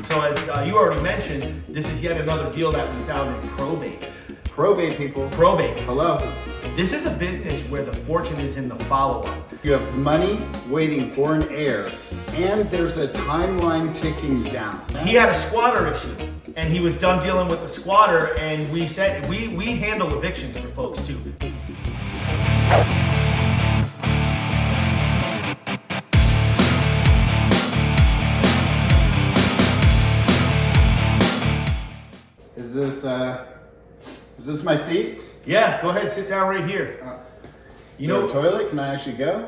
So as you already mentioned, this is yet another deal that we found in probate. Probate, people. Probate. Hello. This is a business where the fortune is in the follow-up. You have money waiting for an heir, and there's a timeline ticking down. He had a squatter issue, and he was done dealing with the squatter, and we said we handle evictions for folks too. Is this my seat? Yeah, go ahead, sit down right here. You know, toilet? Can I actually go?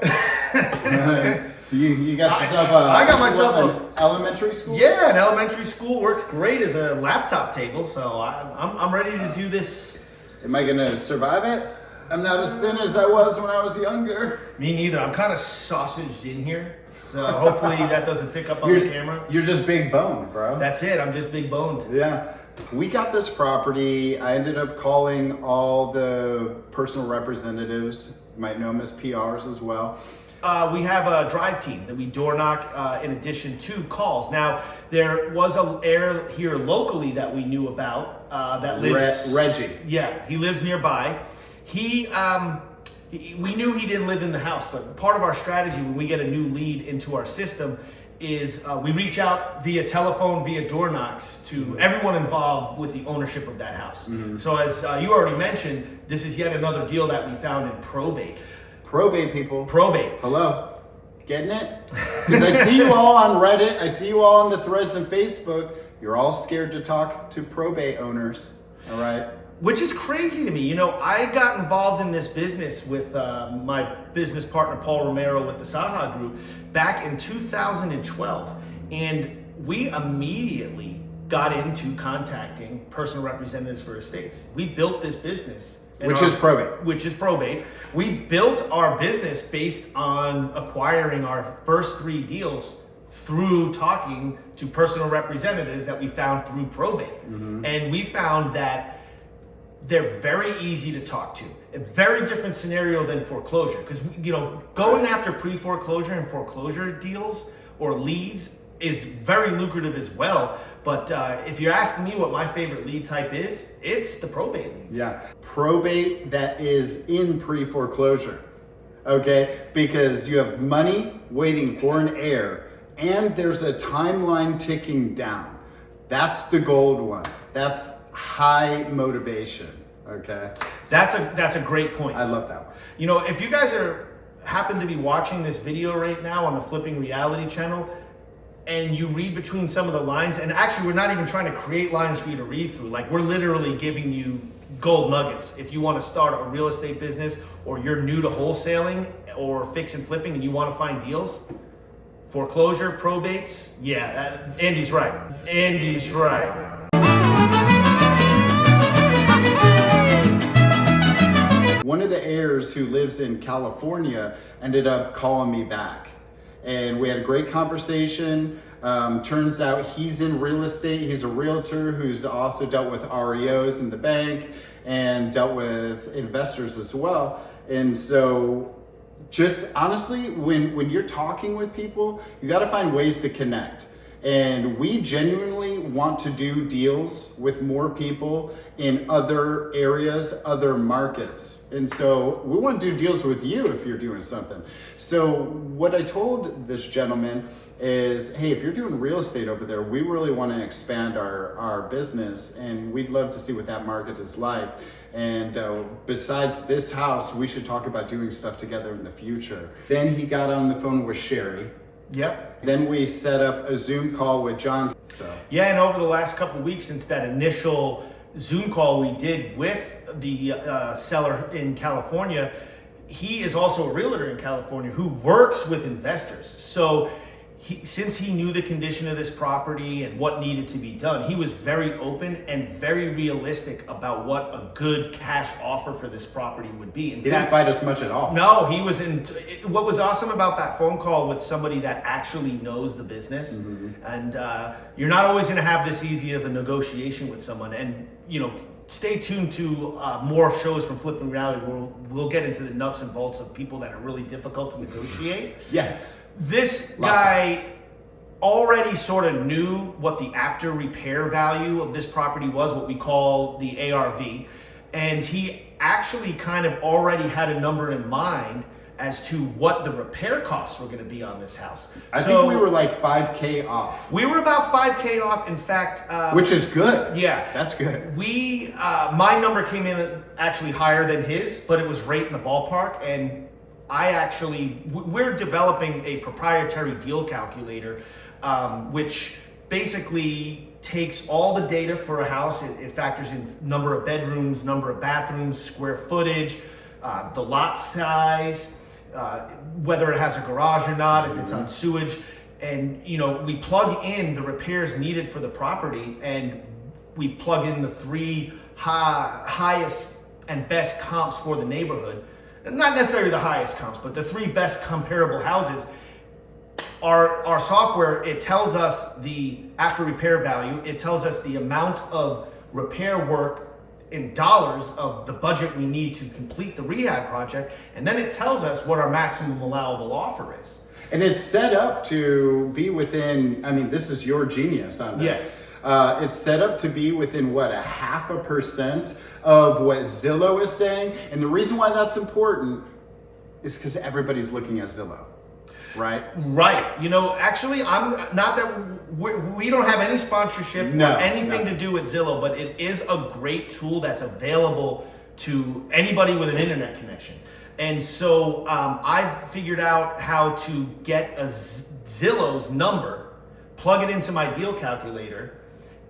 You got yourself I got myself an elementary school? Yeah, an elementary school works great as a laptop table, so I'm ready to do this. Am I gonna survive it? I'm not as thin as I was when I was younger. Me neither. I'm kind of sausaged in here, so hopefully that doesn't pick up on the camera. You're just big boned, bro. That's it. I'm just big boned. Yeah. We got this property. I ended up calling all the personal representatives. You might know them as PRs as well. We have a drive team that we door knock in addition to calls. Now, there was an heir here locally that we knew about that lives... Reggie. Yeah, he lives nearby. We knew he didn't live in the house, but part of our strategy when we get a new lead into our system is we reach out via telephone, via door knocks to everyone involved with the ownership of that house. Mm-hmm. So as you already mentioned, this is yet another deal that we found in probate. Probate, people. Probate. Hello. Getting it? Because I see you all on Reddit. I see you all on the threads and Facebook. You're all scared to talk to probate owners. All right? Which is crazy to me. You know, I got involved in this business with my business partner, Paul Romero, with the Saha Group back in 2012. And we immediately got into contacting personal representatives for estates. We built this business. Which is probate. Which is probate. We built our business based on acquiring our first 3 deals through talking to personal representatives that we found through probate. Mm-hmm. And we found that they're very easy to talk to. A very different scenario than foreclosure. Because, you know, going after pre-foreclosure and foreclosure deals or leads is very lucrative as well. But if you're asking me what my favorite lead type is, it's the probate leads. Yeah, probate that is in pre-foreclosure, okay? Because you have money waiting for an heir, and there's a timeline ticking down. That's the gold one. That's high motivation, okay? That's a great point. I love that one. You know, if you guys happen to be watching this video right now on the Flipping Reality channel, and you read between some of the lines, and actually we're not even trying to create lines for you to read through. Like, we're literally giving you gold nuggets. If you want to start a real estate business, or you're new to wholesaling or fix and flipping and you want to find deals, foreclosure, probates, yeah, Andy's right. Andy's right. One of the heirs who lives in California ended up calling me back. And we had a great conversation. Turns out he's in real estate. He's a realtor who's also dealt with REOs in the bank and dealt with investors as well. And so just honestly, when you're talking with people, you got to find ways to connect. And we genuinely want to do deals with more people in other areas, other markets. And so we want to do deals with you if you're doing something. So what I told this gentleman is, hey, if you're doing real estate over there, we really want to expand our business, and we'd love to see what that market is like. And besides this house, we should talk about doing stuff together in the future. Then he got on the phone with Sherry. Yep. Then we set up a Zoom call with John. So. Yeah, and over the last couple of weeks since that initial Zoom call we did with the seller in California, he is also a realtor in California who works with investors. So since he knew the condition of this property and what needed to be done, he was very open and very realistic about what a good cash offer for this property would be. He didn't fight us much at all. No, he was in. What was awesome about that phone call with somebody that actually knows the business, and you're not always going to have this easy of a negotiation with someone. And you know, stay tuned to more shows from Flipping Reality where we'll get into the nuts and bolts of people that are really difficult to negotiate. Yes. This guy already sort of knew what the after repair value of this property was, what we call the ARV. And he actually kind of already had a number in mind as to what the repair costs were going to be on this house. I think we were like $5K off. We were about $5K off. In fact, which is good. Yeah, that's good. My number came in actually higher than his, but it was right in the ballpark. And we're developing a proprietary deal calculator, which basically takes all the data for a house. It factors in number of bedrooms, number of bathrooms, square footage, the lot size, whether it has a garage or not, if it's on sewage. And, we plug in the repairs needed for the property, and we plug in the three highest and best comps for the neighborhood. Not necessarily the highest comps, but the three best comparable houses. Our software, it tells us the after repair value, it tells us the amount of repair work in dollars of the budget we need to complete the rehab project, and then it tells us what our maximum allowable offer is. And it's set up to be within, this is your genius on this. Yes. It's set up to be within, 0.5% of what Zillow is saying. And the reason why that's important is because everybody's looking at Zillow. Right. Actually, I'm not that we don't have any sponsorship or anything to do with Zillow, but it is a great tool that's available to anybody with an internet connection. And so I've figured out how to get Zillow's number, plug it into my deal calculator,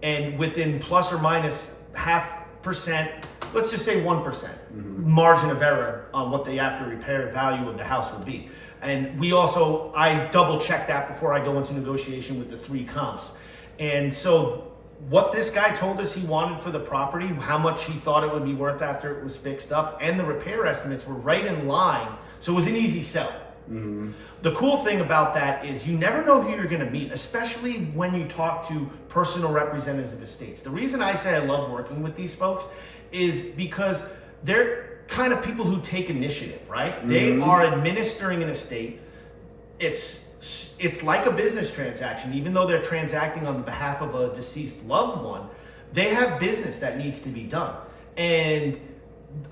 and within plus or minus 0.5%, let's just say 1% margin of error on what the after repair value of the house would be. And I double check that before I go into negotiation with the three comps. And so what this guy told us he wanted for the property, how much he thought it would be worth after it was fixed up, and the repair estimates were right in line. So it was an easy sell. Mm-hmm. The cool thing about that is you never know who you're going to meet, especially when you talk to personal representatives of estates. The reason I say I love working with these folks is because they're kind of people who take initiative, right? Mm-hmm. They are administering an estate. It's like a business transaction. Even though they're transacting on the behalf of a deceased loved one, they have business that needs to be done. And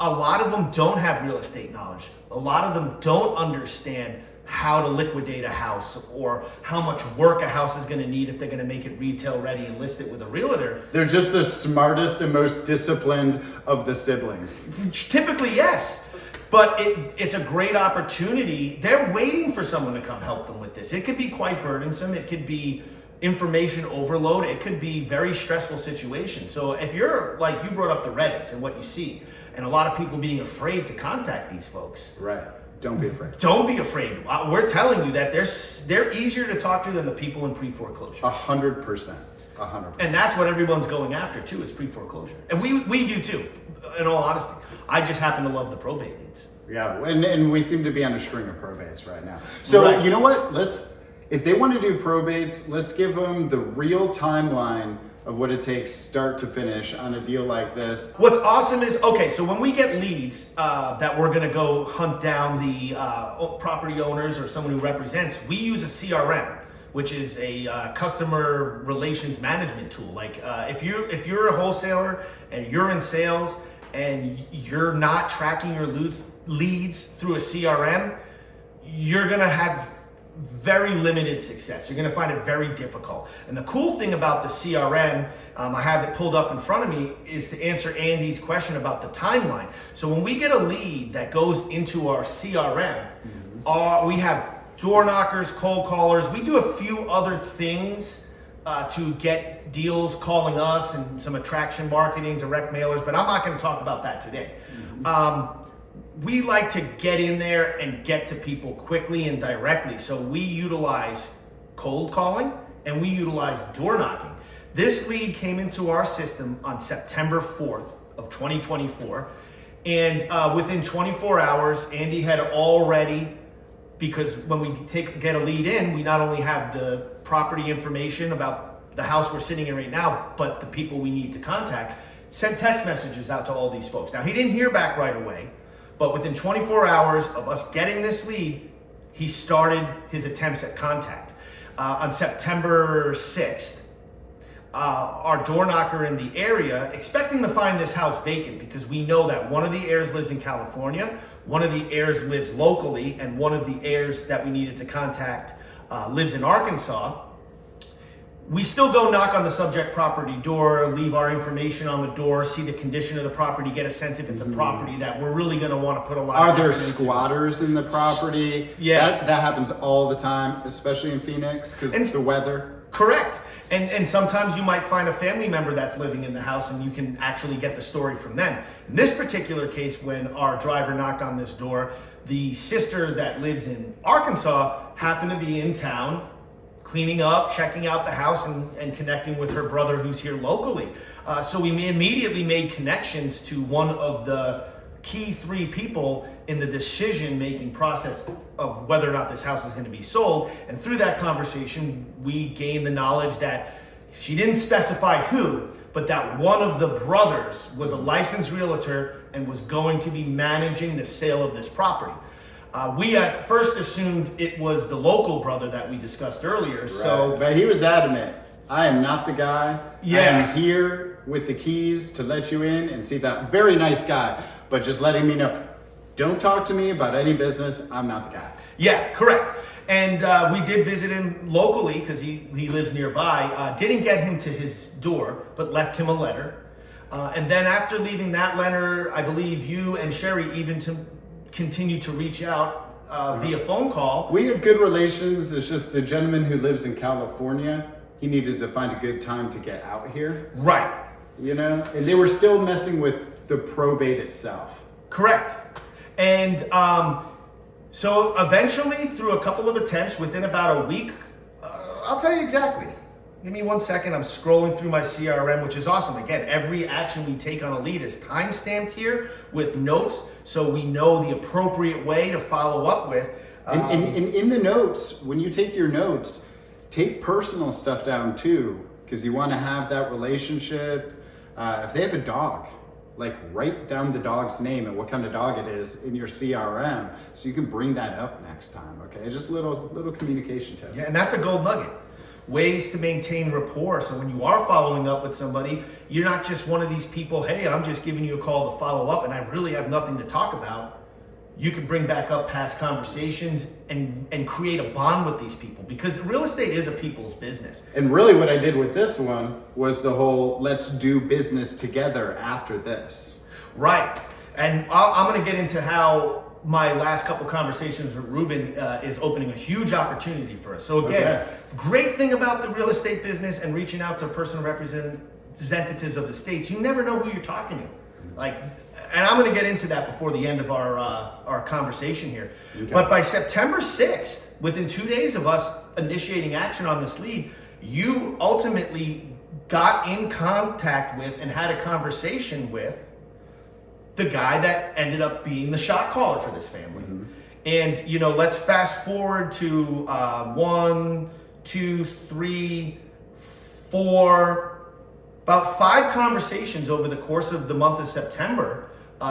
a lot of them don't have real estate knowledge. A lot of them don't understand how to liquidate a house or how much work a house is going to need if they're going to make it retail ready and list it with a realtor. They're just the smartest and most disciplined of the siblings. Typically, yes. But it's a great opportunity. They're waiting for someone to come help them with this. It could be quite burdensome. It could be information overload. It could be very stressful situation. So if you're like, you brought up the Reddits and what you see, and a lot of people being afraid to contact these folks. Right. Don't be afraid. Don't be afraid. We're telling you that they're easier to talk to than the people in pre-foreclosure. 100%. 100%. And that's what everyone's going after too, is pre-foreclosure. And we do too, in all honesty. I just happen to love the probate leads. Yeah, and we seem to be on a string of probates right now. So You know what? If they want to do probates, let's give them the real timeline of what it takes start to finish on a deal like this. What's awesome is, so when we get leads that we're going to go hunt down the property owners or someone who represents, we use a CRM, which is a customer relations management tool. Like if you're a wholesaler and you're in sales and you're not tracking your leads through a CRM, you're going to have very limited success. You're going to find it very difficult. And the cool thing about the CRM, I have it pulled up in front of me, is to answer Andy's question about the timeline. So when we get a lead that goes into our CRM, we have door knockers, cold callers. We do a few other things to get deals calling us and some attraction marketing, direct mailers, but I'm not going to talk about that today. We like to get in there and get to people quickly and directly. So we utilize cold calling and we utilize door knocking. This lead came into our system on September 4th of 2024. And within 24 hours, Andy had already, because when we get a lead in, we not only have the property information about the house we're sitting in right now, but the people we need to contact, sent text messages out to all these folks. Now, he didn't hear back right away, but within 24 hours of us getting this lead, he started his attempts at contact. on September 6th. Our door knocker in the area, expecting to find this house vacant because we know that one of the heirs lives in California, one of the heirs lives locally, and one of the heirs that we needed to contact lives in Arkansas. We still go knock on the subject property door, leave our information on the door, see the condition of the property, get a sense if it's a property that we're really going to want to put a lot Are of there effort into. squatters in the property? Yeah. That happens all the time, especially in Phoenix because it's the weather. Correct. And sometimes you might find a family member that's living in the house and you can actually get the story from them. In this particular case, when our driver knocked on this door, the sister that lives in Arkansas happened to be in town cleaning up, checking out the house, and connecting with her brother who's here locally. So we immediately made connections to one of the key 3 people in the decision-making process of whether or not this house is going to be sold. And through that conversation, we gained the knowledge that she didn't specify who, but that one of the brothers was a licensed realtor and was going to be managing the sale of this property. We at first assumed it was the local brother that we discussed earlier. Right. So, but he was adamant. I am not the guy. Yeah. I am here with the keys to let you in and see that. Very nice guy, but just letting me know, don't talk to me about any business. I'm not the guy. Yeah, correct. And we did visit him locally because he lives nearby. Didn't get him to his door, but left him a letter. And then after leaving that letter, I believe you and Sherry even continued to reach out via phone call. We had good relations. It's just the gentleman who lives in California, he needed to find a good time to get out here. Right. You know? And they were still messing with the probate itself. Correct. And so eventually, through a couple of attempts, within about a week, I'll tell you exactly. Give me 1 second. I'm scrolling through my CRM, which is awesome. Again, every action we take on a lead is time-stamped here with notes, so we know the appropriate way to follow up with. And in the notes, when you take your notes, take personal stuff down too, because you want to have that relationship. If they have a dog, like write down the dog's name and what kind of dog it is in your CRM, so you can bring that up next time. Okay, just little communication tip. Yeah, and that's a gold nugget. Ways to maintain rapport. So when you are following up with somebody, you're not just one of these people, hey, I'm just giving you a call to follow up and I really have nothing to talk about. You can bring back up past conversations and create a bond with these people, because real estate is a people's business. And really what I did with this one was the whole let's do business together after this. Right. And I'm going to get into how my last couple conversations with Ruben is opening a huge opportunity for us. So again, great thing about the real estate business and reaching out to personal representatives of the states, you never know who you're talking to. And I'm going to get into that before the end of our conversation here. Okay. But by September 6th, within 2 days of us initiating action on this lead, you ultimately got in contact with and had a conversation with the guy that ended up being the shot caller for this family. Mm-hmm. And, you know, let's fast forward to 1, 2, 3, 4, about 5 conversations over the course of the month of September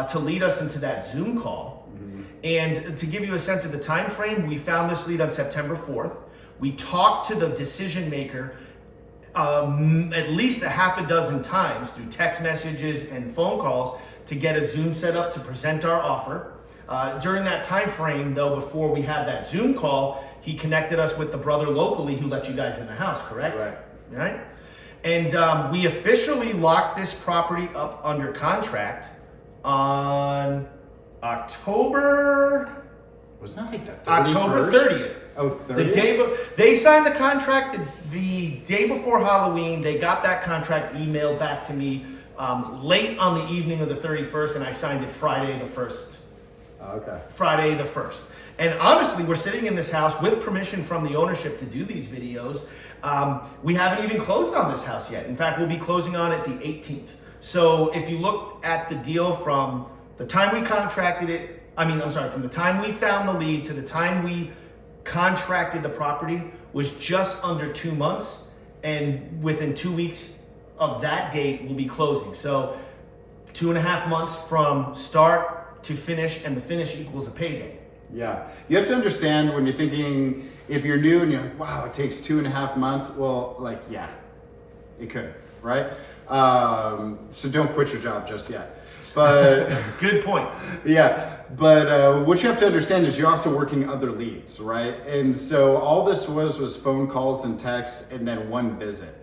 to lead us into that Zoom call. Mm-hmm. And to give you a sense of the time frame, we found this lead on September 4th. We talked to the decision maker at least a half a dozen times through text messages and phone calls to get a Zoom set up to present our offer. During that time frame, though, before we had that Zoom call, he connected us with the brother locally who let you guys in the house, correct? Right. And we officially locked this property up under contract on October... Was that like the 31st? October 30th. Oh, 30th? They signed the contract the day before Halloween. They got that contract emailed back to me late on the evening of the 31st, and I signed it Friday the 1st. Okay. Friday the 1st. And honestly, we're sitting in this house with permission from the ownership to do these videos. We haven't even closed on this house yet. In fact, we'll be closing on it the 18th. So if you look at the deal from the time we contracted it, from the time we found the lead to the time we contracted the property was just under 2 months. And within 2 weeks of that date, we'll be closing. So 2.5 months from start to finish, and the finish equals a payday. Yeah. You have to understand when you're thinking, if you're new and you're like, wow, it takes 2.5 months. Well, like, yeah, it could, right? So don't quit your job just yet. But good point. Yeah. But what you have to understand is you're also working other leads, right? And so all this was phone calls and texts and then one visit.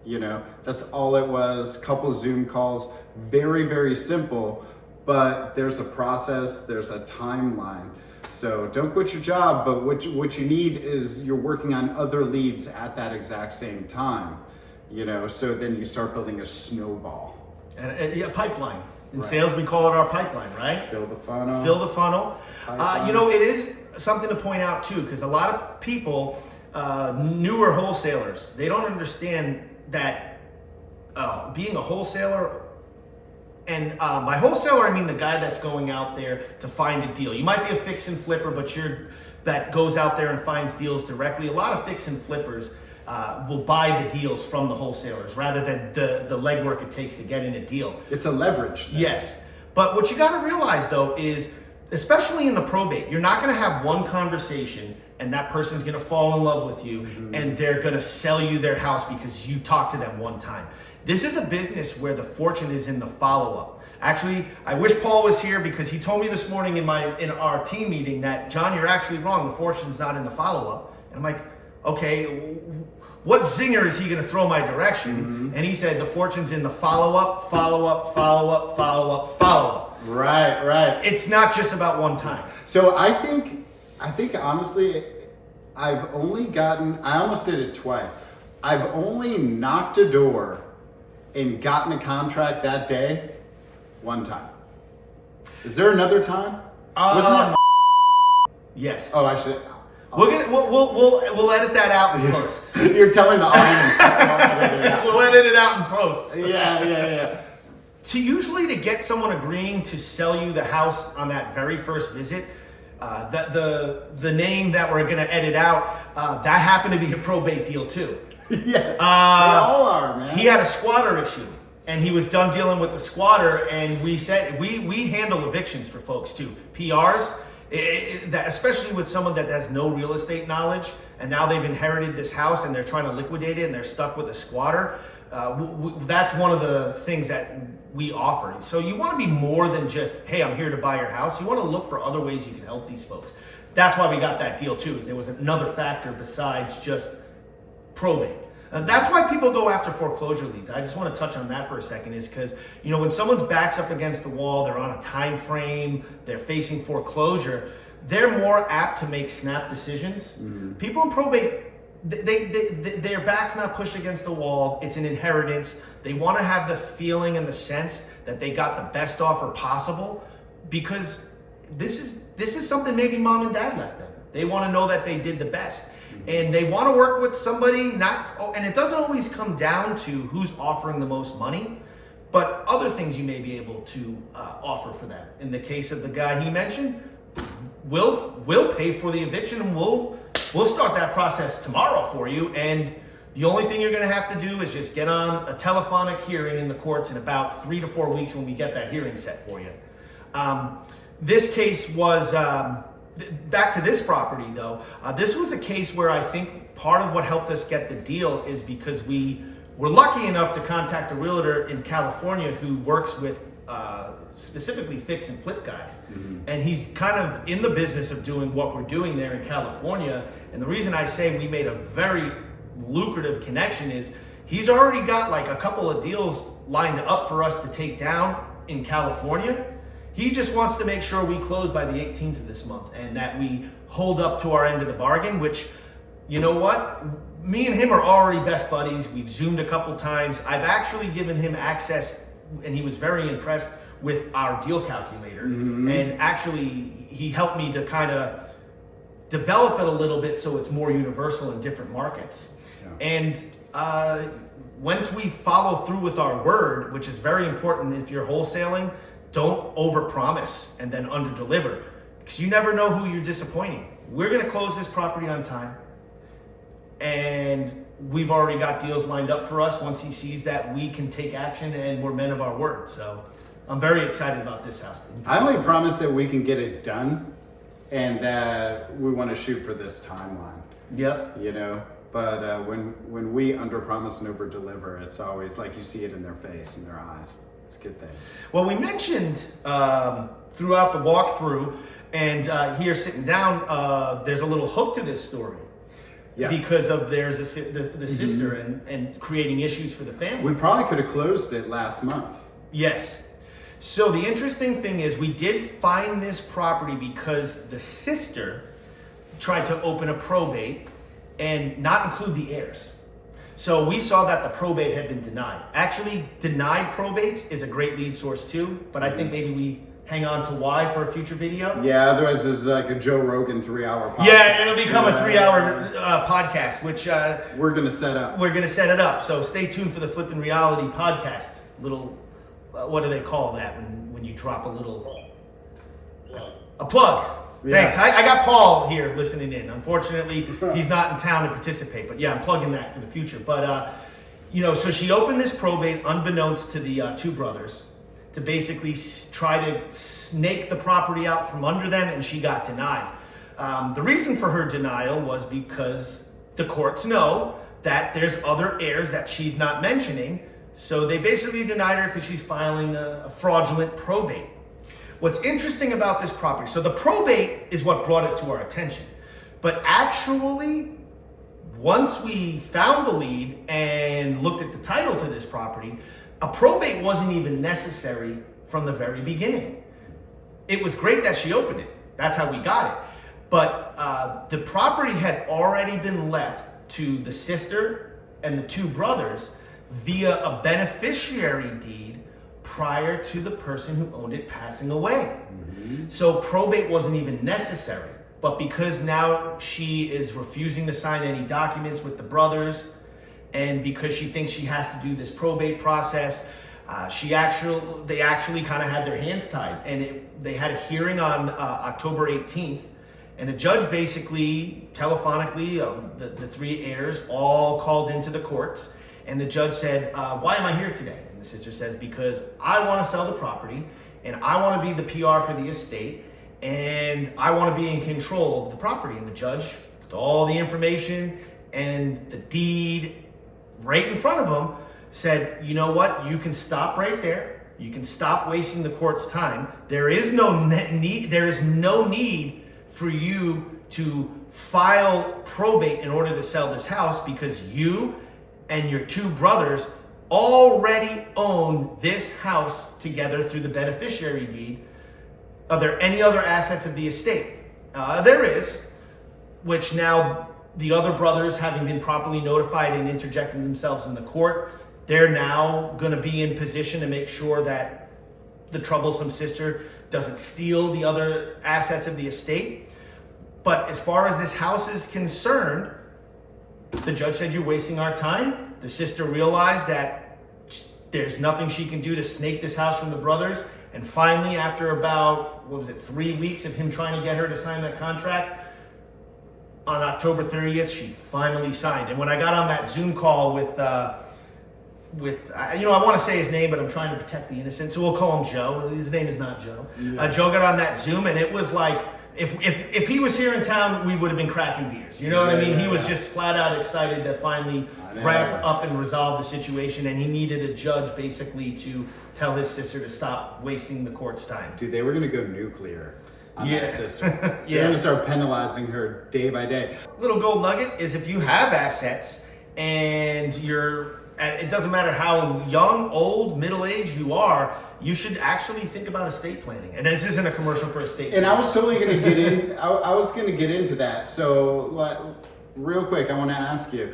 You know, that's all it was. Couple Zoom calls, very, very simple, but there's a process, there's a timeline. So don't quit your job, but what you need is you're working on other leads at that exact same time, you know, so then you start building a snowball. And yeah, pipeline. In Right. sales, we call it our pipeline, right? Fill the funnel. Fill the funnel. Pipeline. You know, it is something to point out too, because a lot of people, newer wholesalers, they don't understand that being a wholesaler, and by wholesaler I mean the guy that's going out there to find a deal. You might be a fix and flipper, but that goes out there and finds deals directly. A lot of fix and flippers will buy the deals from the wholesalers rather than the legwork it takes to get in a deal. It's a leverage thing. Yes, but what you got to realize though is, especially in the probate, you're not going to have one conversation and that person's going to fall in love with you and they're going to sell you their house because you talked to them one time. This is a business where the fortune is in the follow-up. Actually, I wish Paul was here because he told me this morning in our team meeting that, John, you're actually wrong. The fortune's not in the follow-up. And I'm like, okay, what zinger is he going to throw my direction? And he said the fortune's in the follow-up, follow-up, follow-up, follow-up, follow-up. Right. It's not just about one time. So I think honestly, I almost did it twice. I've only knocked a door and gotten a contract that day one time. Is there another time? Wasn't it? Yes. Oh, I should. We'll edit that out in post. You're telling the audience. We'll edit it out in post. Yeah. Usually to get someone agreeing to sell you the house on that very first visit, the name that we're going to edit out, that happened to be a probate deal too. Yes, they all are, man. He had a squatter issue, and he was done dealing with the squatter, and we said we handle evictions for folks too. PRs, that especially with someone that has no real estate knowledge, and now they've inherited this house and they're trying to liquidate it and they're stuck with a squatter. That's one of the things that we offer. So you want to be more than just, hey, I'm here to buy your house. You want to look for other ways you can help these folks. That's why we got that deal too, is there was another factor besides just probate. And that's why people go after foreclosure leads. I just want to touch on that for a second, is because, you know, when someone's backs up against the wall, they're on a time frame, they're facing foreclosure, they're more apt to make snap decisions. People in probate, their back's not pushed against the wall. It's an inheritance. They want to have the feeling and the sense that they got the best offer possible, because this is something maybe mom and dad left them. They want to know that they did the best. And they want to work with somebody, and it doesn't always come down to who's offering the most money, but other things you may be able to offer for them. In the case of the guy he mentioned, we'll pay for the eviction, and we'll start that process tomorrow for you. And the only thing you're going to have to do is just get on a telephonic hearing in the courts in about 3 to 4 weeks when we get that hearing set for you. This case was... Back to this property though, this was a case where I think part of what helped us get the deal is because we were lucky enough to contact a realtor in California who works with specifically fix and flip guys. And he's kind of in the business of doing what we're doing there in California. And the reason I say we made a very lucrative connection is he's already got like a couple of deals lined up for us to take down in California. He just wants to make sure we close by the 18th of this month and that we hold up to our end of the bargain, which, you know what? Me and him are already best buddies. We've Zoomed a couple times. I've actually given him access, and he was very impressed with our deal calculator. And actually, he helped me to kind of develop it a little bit so it's more universal in different markets. And once we follow through with our word, which is very important if you're wholesaling, don't overpromise and then underdeliver, because you never know who you're disappointing. We're going to close this property on time, and we've already got deals lined up for us once he sees that we can take action and we're men of our word. So I'm very excited about this house. I only promise that we can get it done and that we want to shoot for this timeline. Yep. You know, but when we under promise and over deliver, it's always like you see it in their face, in their eyes. It's a good thing. Well, we mentioned throughout the walkthrough and here sitting down, there's a little hook to this story. Yeah. Because of there's the sister and creating issues for the family. We probably could have closed it last month. Yes. So the interesting thing is we did find this property because the sister tried to open a probate and not include the heirs. So we saw that the probate had been denied. Actually, denied probates is a great lead source too, but I think maybe we hang on to why for a future video. Yeah, otherwise this is like a Joe Rogan 3-hour podcast. Yeah, it'll become a 3-hour podcast, which we're gonna set up. We're gonna set it up. So stay tuned for the Flippin' Reality podcast. Little, what do they call that when you drop a little, a plug. Yeah. Thanks. I got Paul here listening in. Unfortunately, he's not in town to participate, but yeah, I'm plugging that for the future. But so she opened this probate unbeknownst to the two brothers to basically try to snake the property out from under them, and she got denied. The reason for her denial was because the courts know that there's other heirs that she's not mentioning, so they basically denied her because she's filing a fraudulent probate. What's interesting about this property, so the probate is what brought it to our attention, but actually, once we found the lead and looked at the title to this property, a probate wasn't even necessary from the very beginning. It was great that she opened it. That's how we got it. But the property had already been left to the sister and the two brothers via a beneficiary deed prior to the person who owned it passing away. So probate wasn't even necessary. But because now she is refusing to sign any documents with the brothers, and because she thinks she has to do this probate process, they actually kind of had their hands tied. And they had a hearing on October 18th, and the judge basically, telephonically, the three heirs all called into the courts, and the judge said, why am I here today? And the sister says, because I want to sell the property, and I want to be the PR for the estate, and I want to be in control of the property. And the judge, with all the information and the deed right in front of him, said, you know what, you can stop right there. You can stop wasting the court's time. There is no need for you to file probate in order to sell this house, because you and your two brothers already own this house together through the beneficiary deed. Are there any other assets of the estate? There is, which now the other brothers, having been properly notified and interjecting themselves in the court, they're now going to be in position to make sure that the troublesome sister doesn't steal the other assets of the estate. But as far as this house is concerned, the judge said, you're wasting our time. The sister realized that there's nothing she can do to snake this house from the brothers. And finally, after about, 3 weeks of him trying to get her to sign that contract, on October 30th, she finally signed. And when I got on that Zoom call with I want to say his name, but I'm trying to protect the innocent, so we'll call him Joe. His name is not Joe. Yeah. Joe got on that Zoom, and it was like, if he was here in town, we would have been cracking beers. You know what I mean? He was just flat out excited to finally wrap up and resolve the situation, and he needed a judge basically to tell his sister to stop wasting the court's time. Dude, they were gonna go nuclear on that sister. Yeah. They're gonna start penalizing her day by day. Little gold nugget is, if you have assets and it doesn't matter how young, old, middle-aged you are, you should actually think about estate planning. And this isn't a commercial for estate planning. And I was totally going to get in. I was going to get into that. So, real quick, I want to ask you.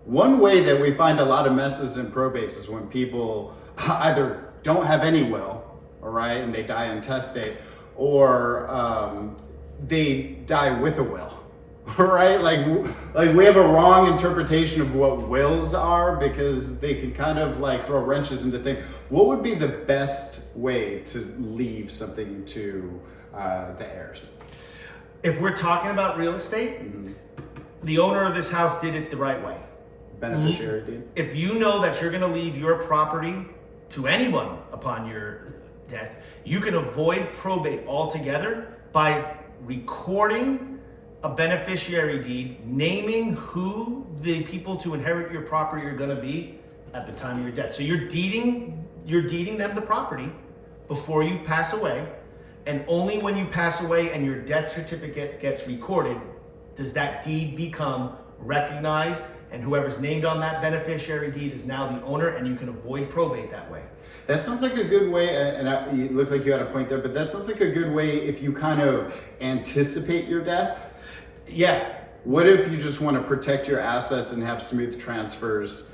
One way that we find a lot of messes in probates is when people either don't have any will, all right, and they die intestate, or they die with a will. Right? Like we have a wrong interpretation of what wills are, because they can kind of like throw wrenches into things. What would be the best way to leave something to the heirs? If we're talking about real estate, the owner of this house did it the right way. Beneficiary deed? If you know that you're going to leave your property to anyone upon your death, you can avoid probate altogether by recording a beneficiary deed, naming who the people to inherit your property are going to be at the time of your death. So you're deeding them the property before you pass away, and only when you pass away and your death certificate gets recorded does that deed become recognized, and whoever's named on that beneficiary deed is now the owner, and you can avoid probate that way. That sounds like a good way, and you look like you had a point there, but that sounds like a good way if you kind of anticipate your death. Yeah. What if you just want to protect your assets and have smooth transfers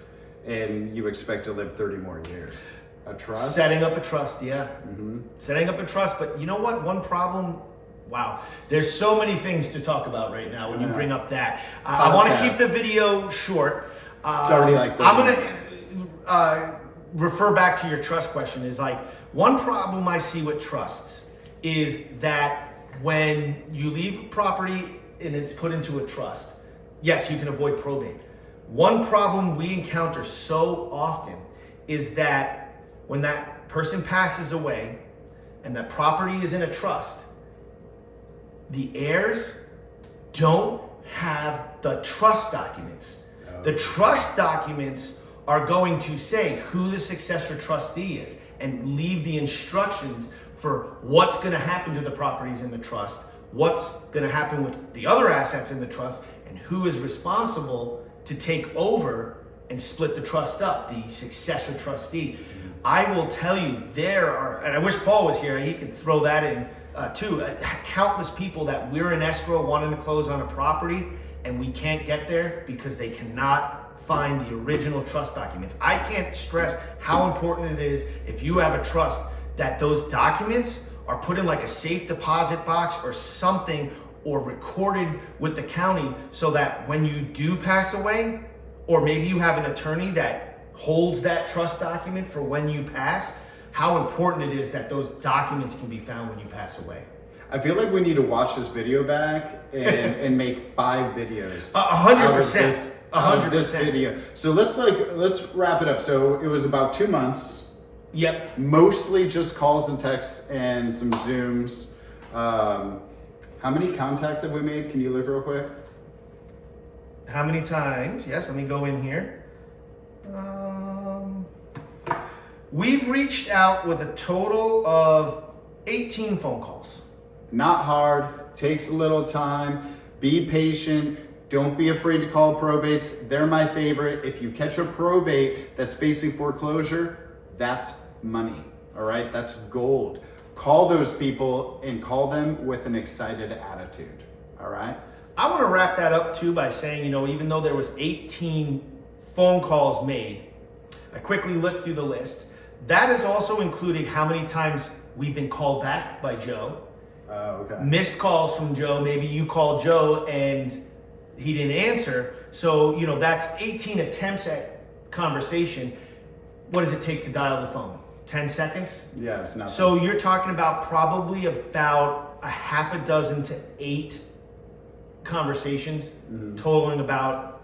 and you expect to live 30 more years? A trust? Setting up a trust, yeah. Mm-hmm. Setting up a trust, but you know what? One problem, wow. There's so many things to talk about right now when you bring up that. I want to keep the video short. It's already like 30 I'm going minutes. to refer back to your trust question. Is like, one problem I see with trusts is that when you leave property and it's put into a trust, yes, you can avoid probate. One problem we encounter so often is that when that person passes away and that property is in a trust, the heirs don't have the trust documents. The trust documents are going to say who the successor trustee is and leave the instructions for what's going to happen to the properties in the trust, what's going to happen with the other assets in the trust, and who is responsible to take over and split the trust up, the successor trustee. I will tell you, there are, and I wish Paul was here, he could throw that in too, countless people that we're in escrow wanting to close on a property and we can't get there because they cannot find the original trust documents. I can't stress how important it is, if you have a trust, that those documents are put in like a safe deposit box or something, or recorded with the county, so that when you do pass away, or maybe you have an attorney that holds that trust document for when you pass, how important it is that those documents can be found when you pass away. I feel like we need to watch this video back and make 5 videos. 100%. Out of this video. So let's wrap it up. So it was about 2 months. Yep. Mostly just calls and texts and some Zooms. How many contacts have we made? Can you look real quick? How many times? Yes, let me go in here. We've reached out with a total of 18 phone calls. Not hard, takes a little time. Be patient. Don't be afraid to call probates. They're my favorite. If you catch a probate that's facing foreclosure, that's money, all right? That's gold. Call those people and call them with an excited attitude, all right? I want to wrap that up too by saying, even though there was 18 phone calls made, I quickly looked through the list. That is also including how many times we've been called back by Joe. Okay. Missed calls from Joe. Maybe you called Joe and he didn't answer. So, that's 18 attempts at conversation. What does it take to dial the phone? 10 seconds? Yeah, it's not. So you're talking about probably about a half a dozen to 8 conversations, totaling about,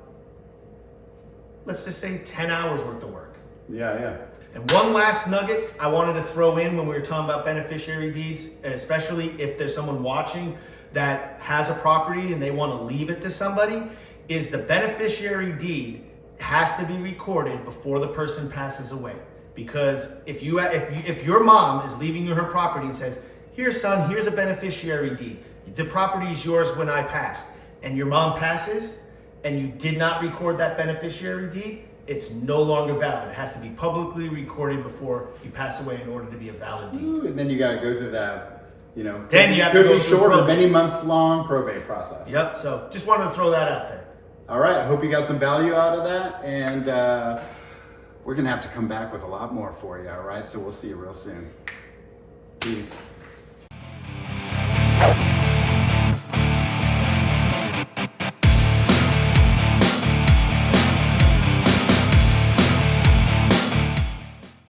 let's just say 10 hours worth of work. Yeah. And one last nugget I wanted to throw in when we were talking about beneficiary deeds, especially if there's someone watching that has a property and they want to leave it to somebody, is the beneficiary deed has to be recorded before the person passes away. Because if your mom is leaving you her property and says, "Here, son, here's a beneficiary deed. The property is yours when I pass," and your mom passes and you did not record that beneficiary deed, it's no longer valid. It has to be publicly recorded before you pass away in order to be a valid deed. Ooh, and then you got to go through that, Then you have to go be through short or probate. many months long probate process. Yep, so just wanted to throw that out there. All right, I hope you got some value out of that, and we're going to have to come back with a lot more for you, all right? So we'll see you real soon. Peace.